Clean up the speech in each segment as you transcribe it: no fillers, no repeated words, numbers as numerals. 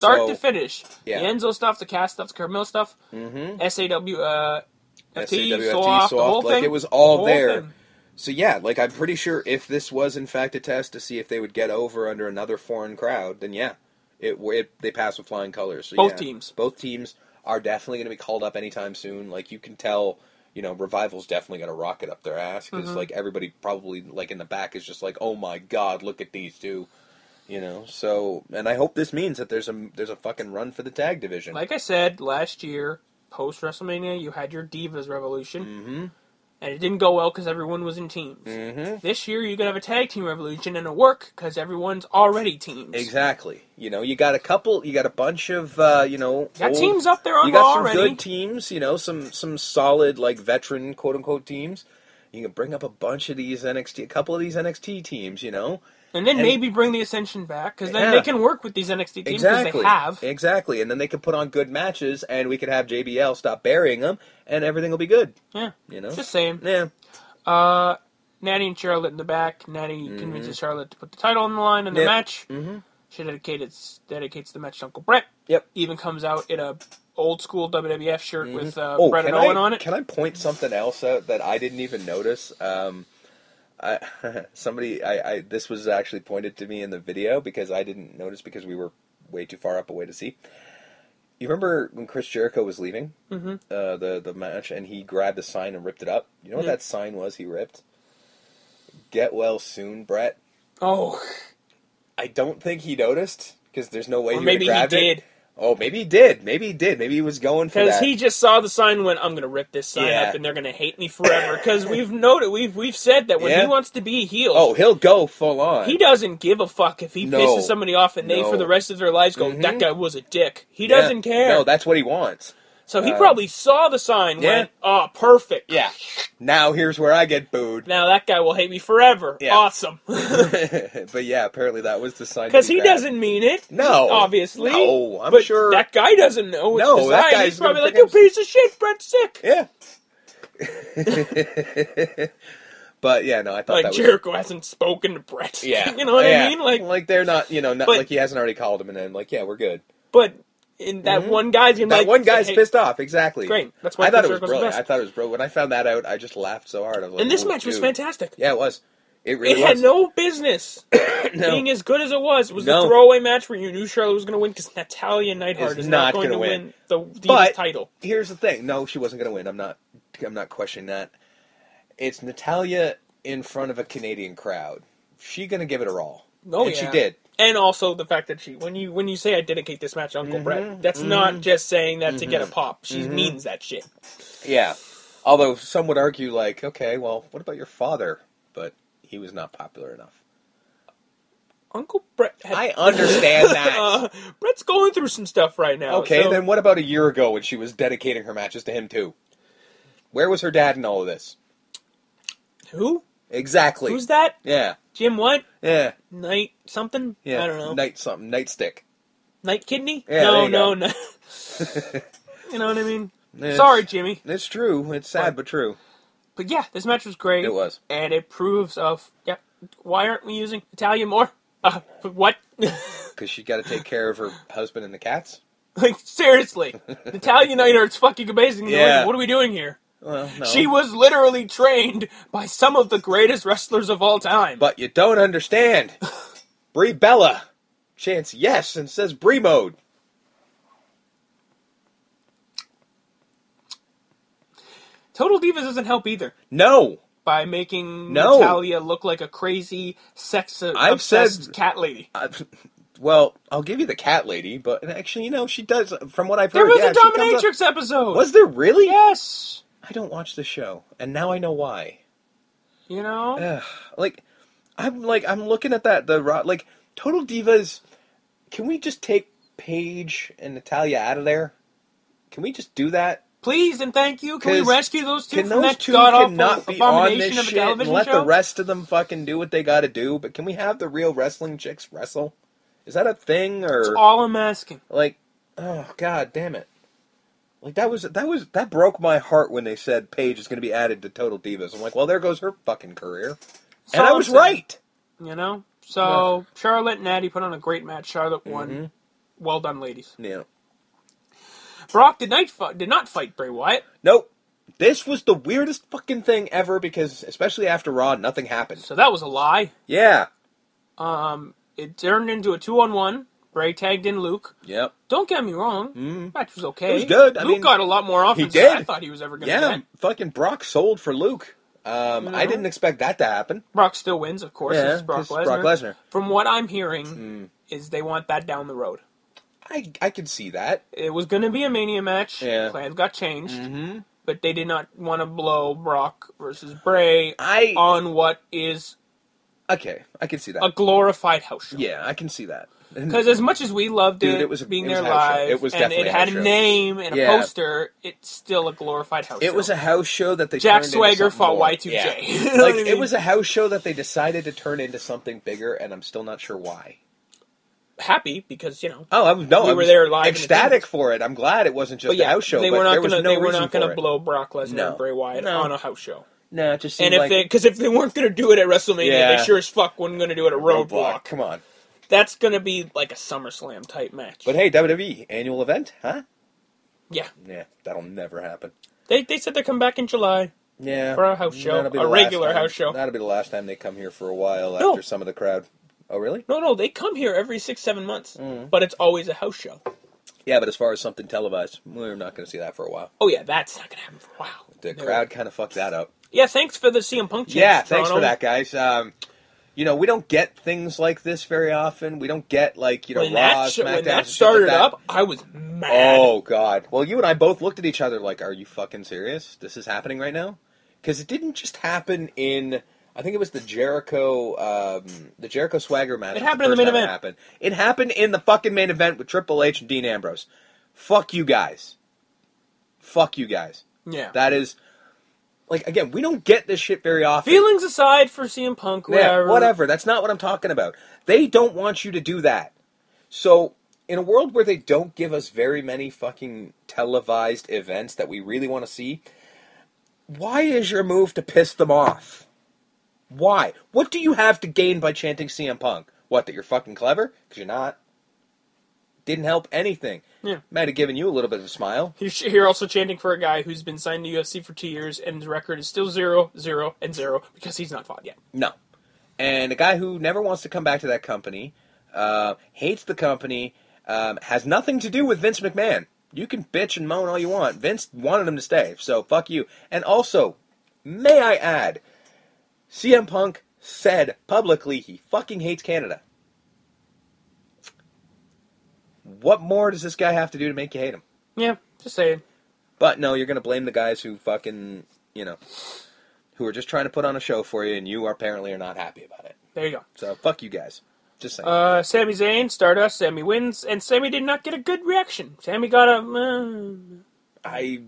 start to finish. Yeah. The Enzo stuff, the Cass stuff, the Carmel stuff, SAW, FT, Soft, the whole like thing. it was all there. Thing. So yeah, like I'm pretty sure if this was in fact a test to see if they would get over under another foreign crowd, then yeah, they pass with flying colors. So, Both teams. Both teams are definitely going to be called up anytime soon. Like you can tell, Revival's definitely going to rocket up their ass because like everybody probably like in the back is just like, oh my god, look at these two. So and I hope this means that there's a fucking run for the tag division. Like I said last year, post WrestleMania, you had your Divas Revolution, and it didn't go well because everyone was in teams. This year, you're gonna have a tag team revolution, and it'll work because everyone's already teams. Exactly. You got a bunch of got teams up there on You got already. some good teams. Some solid like veteran quote unquote teams. You can bring up a bunch of these a couple of these NXT teams. And then maybe bring the Ascension back, because then they can work with these NXT teams, because they have. Exactly, and then they can put on good matches, and we can have JBL stop burying them, and everything will be good. Yeah, Just saying. Yeah. Natty and Charlotte in the back. Natty convinces Charlotte to put the title on the line in the match. She dedicates the match to Uncle Brett. Yep. Even comes out in a old school WWF shirt with Brett and Owen on it. Can I point something else out that I didn't even notice? This was actually pointed to me in the video because I didn't notice because we were way too far up away to see. You remember when Chris Jericho was leaving the match and he grabbed a sign and ripped it up? You know what that sign was he ripped? Get well soon, Brett. Oh. I don't think he noticed because there's no way or he maybe would have grabbed he it. did. Oh, maybe he did. Maybe he was going for that. Because he just saw the sign and went, I'm going to rip this sign up and they're going to hate me forever. Because we've said that when he wants to be a heel. Oh, he'll go full on. He doesn't give a fuck if he pisses somebody off and they, for the rest of their lives, go, that guy was a dick. He doesn't care. No, that's what he wants. So he probably saw the sign, went, oh, perfect. Yeah. Now here's where I get booed. Now that guy will hate me forever. Yeah. Awesome. But yeah, apparently that was the sign. Because he doesn't mean it. No. Obviously. No, I'm sure. That guy doesn't know. It's no, that guy's He's probably like, you piece of shit, Brett's sick. Yeah. But yeah, no, I thought like that was... Jericho hasn't spoken to Brett. Yeah. You know what I mean? Like they're not, like he hasn't already called him and then like, yeah, we're good. But... And that one guy's gonna that one guy's pissed off, exactly. Great. That's why I thought it was brilliant. I thought it was brilliant. When I found that out, I just laughed so hard. I was like, and this match was fantastic. Yeah, it was. It really was. It had no business being as good as it was. It was a throwaway match where you knew Charlotte was going to win because Natalya Neidhart is not going to win the Divas title. Here's the thing: no, she wasn't going to win. I'm not questioning that. It's Natalya in front of a Canadian crowd. She's going to give it her all. Oh, and she did. And also the fact that when you say I dedicate this match to Uncle Brett, that's not just saying that to get a pop. She means that shit. Yeah. Although some would argue, like, okay, well, what about your father? But he was not popular enough. Uncle Brett I understand that. Brett's going through some stuff right now. Okay, then what about a year ago when she was dedicating her matches to him, too? Where was her dad in all of this? Who? Exactly. Who's that? Yeah. Jim what? Yeah. Night something? Yeah. I don't know. Night something. Night stick. Night kidney? Yeah, no. You know what I mean? Sorry, Jimmy. It's true. It's sad, but true. But yeah, this match was great. It was. And it proves why aren't we using Natalya more? What? Because she got to take care of her husband and the cats? Like, seriously. Natalya Neidhart's fucking amazing. Yeah. What are we doing here? Well, no. She was literally trained by some of the greatest wrestlers of all time. But you don't understand. Brie Bella chants yes and says Brie mode. Total Divas doesn't help either. No. By making Natalya look like a crazy, sex-obsessed cat lady. Well, I'll give you the cat lady, but actually, she does, from what I've heard... There was a Dominatrix episode! Was there really? Yes! I don't watch the show, and now I know why. You know? I'm looking at that, Total Divas, can we just take Paige and Natalya out of there? Can we just do that? Please and thank you. Can we rescue those two from that god-awful abomination of a television let show? the rest of them fucking do what they gotta do, but can we have the real wrestling chicks wrestle? Is that a thing, or... That's all I'm asking. Oh, god damn it. That broke my heart when they said Paige is going to be added to Total Divas. I'm like, well, there goes her fucking career. And I was right! So, Charlotte and Natty put on a great match. Charlotte won well done, ladies. Yeah. Brock did not fight Bray Wyatt. Nope. This was the weirdest fucking thing ever because, especially after Raw, nothing happened. So that was a lie. Yeah. It turned into a 2-on-1. Bray tagged in Luke. Yep. Don't get me wrong. Match was okay. It was good. Luke got a lot more offense than I thought he was ever going to get. Fucking Brock sold for Luke. I didn't expect that to happen. Brock still wins, of course. Yeah, It's Brock Brock Lesnar. From what I'm hearing, is they want that down the road. I can see that. It was going to be a Mania match. Yeah. Plans got changed. But they did not want to blow Brock versus Bray on what is... Okay, I can see that. A glorified house show. Yeah, I can see that. Because as much as we loved it being there live, and it had a name and a poster, it's still a glorified house show. It was a house show that they Jack turned Swagger into fought more. Y2J. Yeah. Like, it was a house show that they decided to turn into something bigger, and I'm still not sure why. Happy, because, you know, we were there live. Ecstatic for it. I'm glad it wasn't just a house show, they were not going to blow Brock Lesnar and Bray Wyatt on a house show. No, it just seemed because if they weren't going to do it at WrestleMania, they sure as fuck weren't going to do it at Roadblock. Come on. That's going to be like a SummerSlam type match. But hey, WWE, annual event, huh? Yeah. Yeah, that'll never happen. They said they'll come back in July. Yeah. For a house show. A regular house show. That'll be the last time they come here for a while after some of the crowd. Oh, really? No, they come here every 6-7 months. But it's always a house show. Yeah, but as far as something televised, we're not going to see that for a while. Oh, yeah, that's not going to happen for a while. The crowd kind of fucked that up. Yeah, thanks for the CM Punk chance. Yeah, thanks for that, guys. You know, we don't get things like this very often. We don't get, like, you know, Raw, SmackDown. When that started up, I was mad. Oh, God. Well, you and I both looked at each other like, are you fucking serious? This is happening right now? Because it didn't just happen in... I think it was the Jericho Swagger match. It happened in the main event. It happened in the fucking main event with Triple H and Dean Ambrose. Fuck you guys. Fuck you guys. Yeah. That is... Like, again, we don't get this shit very often. Feelings aside for CM Punk, whatever. Yeah, whatever. That's not what I'm talking about. They don't want you to do that. So, in a world where they don't give us very many fucking televised events that we really want to see, why is your move to piss them off? Why? What do you have to gain by chanting CM Punk? What, that you're fucking clever? Because you're not. Didn't help anything. Yeah. Might have given you a little bit of a smile. You're also chanting for a guy who's been signed to UFC for 2 years, and his record is still 0-0-0, because he's not fought yet. No. And a guy who never wants to come back to that company, hates the company, has nothing to do with Vince McMahon. You can bitch and moan all you want. Vince wanted him to stay, so fuck you. And also, may I add, CM Punk said publicly he fucking hates Canada. What more does this guy have to do to make you hate him? Yeah, just saying. But no, you're going to blame the guys who fucking, you know, who are just trying to put on a show for you, and you apparently are not happy about it. There you go. So, fuck you guys. Just saying. Sami Zayn, Stardust, Sami wins, and Sami did not get a good reaction. Sami got a... I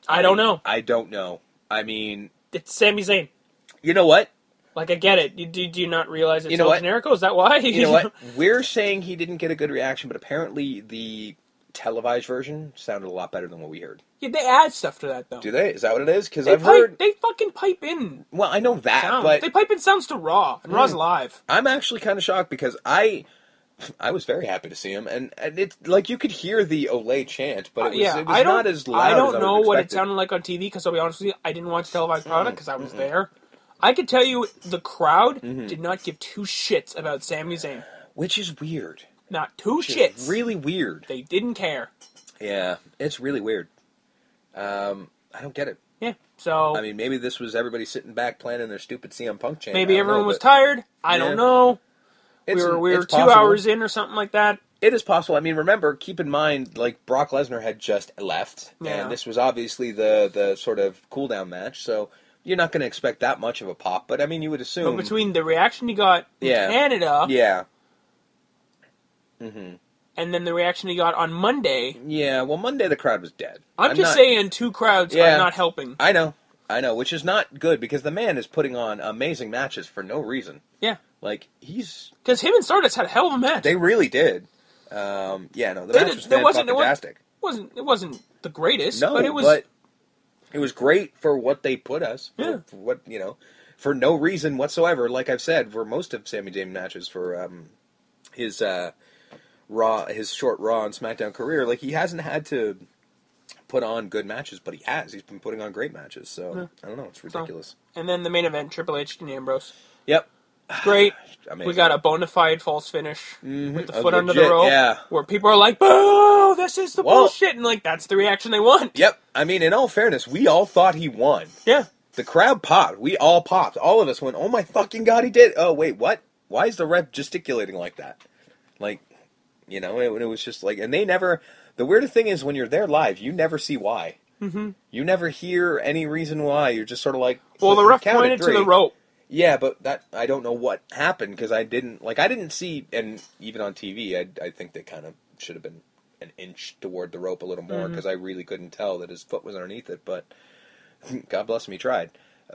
don't know. I don't know. I mean... It's Sami Zayn. You know what? Like, I get it. Do you not realize it's you know El Generico? Is that why? You know what? We're saying he didn't get a good reaction, but apparently the televised version sounded a lot better than what we heard. Yeah, they add stuff to that, though. Do they? Is that what it is? Because I've heard... They fucking pipe in... Well, I know that, sounds. But... They pipe in sounds to Raw, and Raw's live. I'm actually kind of shocked, because I was very happy to see him, and it's like you could hear the Olay chant, but it was not as loud as I don't know what it sounded like on TV, because I'll be honest with you, I didn't watch televised product because I was there. I could tell you the crowd did not give two shits about Sami Zayn. Which is weird. Not two shits. Really weird. They didn't care. Yeah, it's really weird. I don't get it. Yeah, so... I mean, maybe this was everybody sitting back planning their stupid CM Punk chant. Maybe everyone was tired. I don't know. We were 2 hours in or something like that. It is possible. I mean, remember, keep in mind, like, Brock Lesnar had just left, and this was obviously the sort of cool-down match, so... You're not going to expect that much of a pop, but I mean, you would assume... But between the reaction he got in Canada... Yeah. And then the reaction he got on Monday... Yeah, well, Monday the crowd was dead. I'm just saying two crowds are not helping. I know, which is not good, because the man is putting on amazing matches for no reason. Yeah. Like, he's... Because him and Stardust had a hell of a match. They really did. The match was fantastic. It wasn't the greatest, no, but it was... It was great for what they put us. For what, for no reason whatsoever. Like I've said, for most of Sami Zayn matches for his short Raw and SmackDown career, like he hasn't had to put on good matches, but he has. He's been putting on great matches. So I don't know. It's ridiculous. So, and then the main event, Triple H and Ambrose. Yep. Great. Amazing. We got a bona fide false finish with the foot under legit, the rope. yeah. Where people are like, boo, this is the bullshit. And like, that's the reaction they want. Yep. I mean, in all fairness, we all thought he won. Yeah. The crowd popped. We all popped. All of us went, oh my fucking God, he did. Oh, wait, what? Why is the ref gesticulating like that? Like, you know, it was just like, and they never, the weird thing is when you're there live, you never see why. Mm-hmm. You never hear any reason why. You're just sort of like, well, the ref pointed to the rope. Yeah, but that, I don't know what happened because I didn't see, and even on TV, I think they kind of should have been an inch toward the rope a little more because I really couldn't tell that his foot was underneath it, but God bless him, he tried.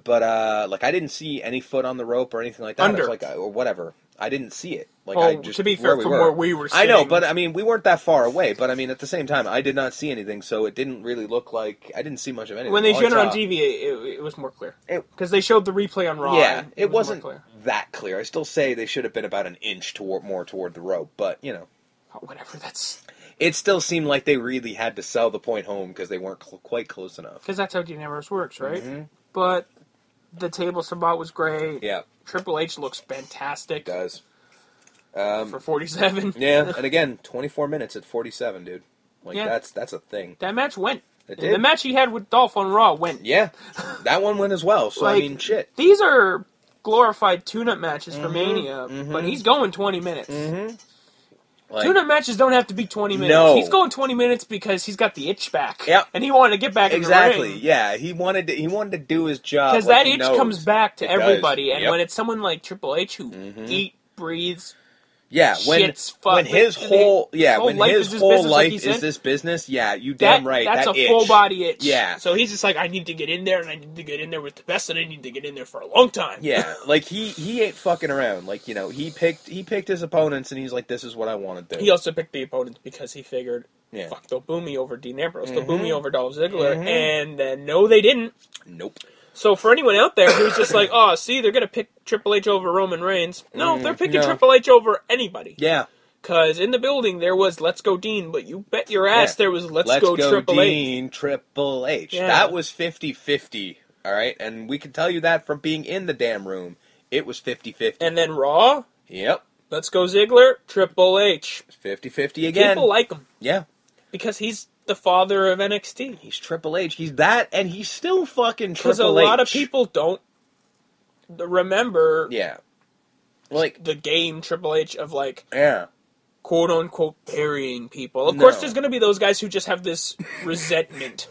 But, like, I didn't see any foot on the rope or anything like that. Under. I was like, or whatever. I didn't see it. Like, well, I just, to be fair, from where we were sitting. I know, but, I mean, we weren't that far away. But, I mean, at the same time, I did not see anything, so it didn't really look like, I didn't see much of anything. When they showed it on TV, it was more clear. Because they showed the replay on Raw. Yeah, it wasn't that clear. I still say they should have been about an inch more toward the rope, but, you know. Oh, whatever, that's... It still seemed like they really had to sell the point home because they weren't quite close enough. Because that's how Dean Ambrose works, right? Mm-hmm. But the table spot was great. Yeah. Triple H looks fantastic. It does. For 47. Yeah, and again, 24 minutes at 47, dude. Like, yeah. that's a thing. That match went. It did. The match he had with Dolph on Raw went. Yeah, that one went as well, so like, I mean, shit. These are glorified tune-up matches for Mania, but he's going 20 minutes. Mm-hmm. Like, tune-up matches don't have to be 20 minutes. No. He's going 20 minutes because he's got the itch back. Yep. And he wanted to get back in the ring. Exactly, yeah. He wanted to do his job. Because that itch comes back to everybody. And yep. when it's someone like Triple H who eat, breathes, yeah, when his whole life is this business, yeah, you damn right. That's that a full body itch. Yeah. So he's just like, I need to get in there, and I need to get in there with the best, and I need to get in there for a long time. Yeah, like he ain't fucking around. Like, you know, he picked his opponents, and he's like, this is what I want to do. He also picked the opponents because he figured, fuck, they'll boo me over Dean Ambrose, they'll boo me over Dolph Ziggler, and then no, they didn't. Nope. So for anyone out there who's just like, oh, see, they're gonna pick Triple H over Roman Reigns. No, they're picking Triple H over anybody. Yeah. Because in the building there was Let's Go Dean, but you bet your ass there was Let's Go Triple Dean, H. Triple H. Yeah. That was 50-50, all right? And we can tell you that from being in the damn room. It was 50-50. And then Raw? Yep. Let's Go Ziggler, Triple H. 50-50 again. People like him. Yeah. Because he's the father of NXT. He's Triple H. He's that, and he's still fucking Triple H. Because a lot of people don't remember like the game Triple H of like... Yeah. quote-unquote burying people. Of course, there's going to be those guys who just have this resentment,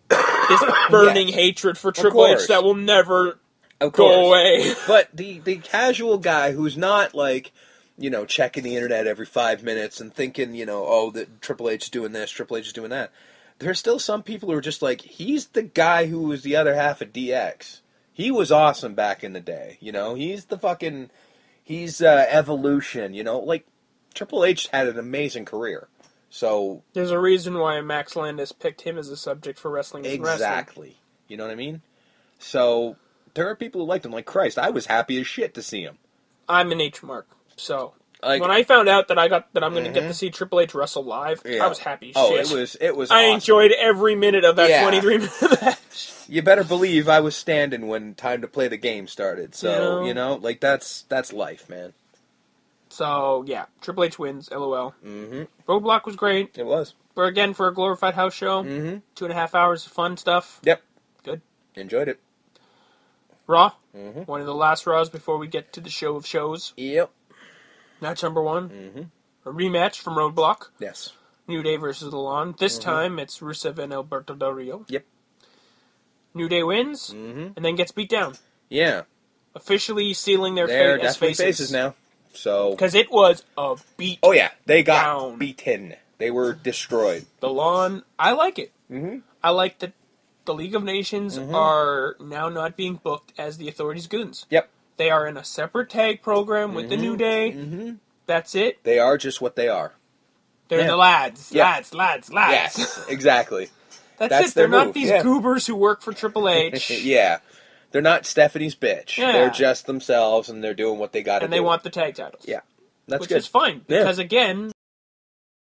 this burning hatred for Triple H that will never go away. But the casual guy who's not like, you know, checking the internet every 5 minutes and thinking, you know, oh, that Triple H is doing this, Triple H is doing that. There's still some people who are just like, he's the guy who was the other half of DX. He was awesome back in the day, you know? He's the fucking... He's Evolution, you know? Like, Triple H had an amazing career, so... There's a reason why Max Landis picked him as a subject for wrestling. Exactly. You know what I mean? So, there are people who liked him. Like, Christ, I was happy as shit to see him. I'm an H mark, so... Like, when I found out that I'm going to get to see Triple H wrestle live, I was happy as shit. It was I awesome. enjoyed every minute of that 23-minute match. You better believe I was standing when time to play the game started. So, you know, like, that's life, man. So, yeah, Triple H wins, LOL. Roadblock was great. It was. But again, for a glorified house show, 2.5 hours of fun stuff. Yep. Good. Enjoyed it. Raw. One of the last Raws before we get to the show of shows. Yep. Match number 1. A rematch from Roadblock. Yes. New Day versus Alon. This time, it's Rusev and Alberto Del Rio. Yep. New Day wins, and then gets beat down. Yeah. Officially sealing their They're fate as definitely faces. faces now. So. Because it was a beat. Oh yeah, they got down. beaten. They were destroyed. The Lawn, I like it. I like that the League of Nations are now not being booked as the Authority's goons. Yep. They are in a separate tag program with the New Day. That's it. They are just what they are. They're the lads. Lads. Yes, exactly. That's it. They're not these goobers who work for Triple H. Yeah. They're not Stephanie's bitch. Yeah. They're just themselves, and they're doing what they got to do. And they want the tag titles. Yeah. That's which good. is fine Yeah. because again,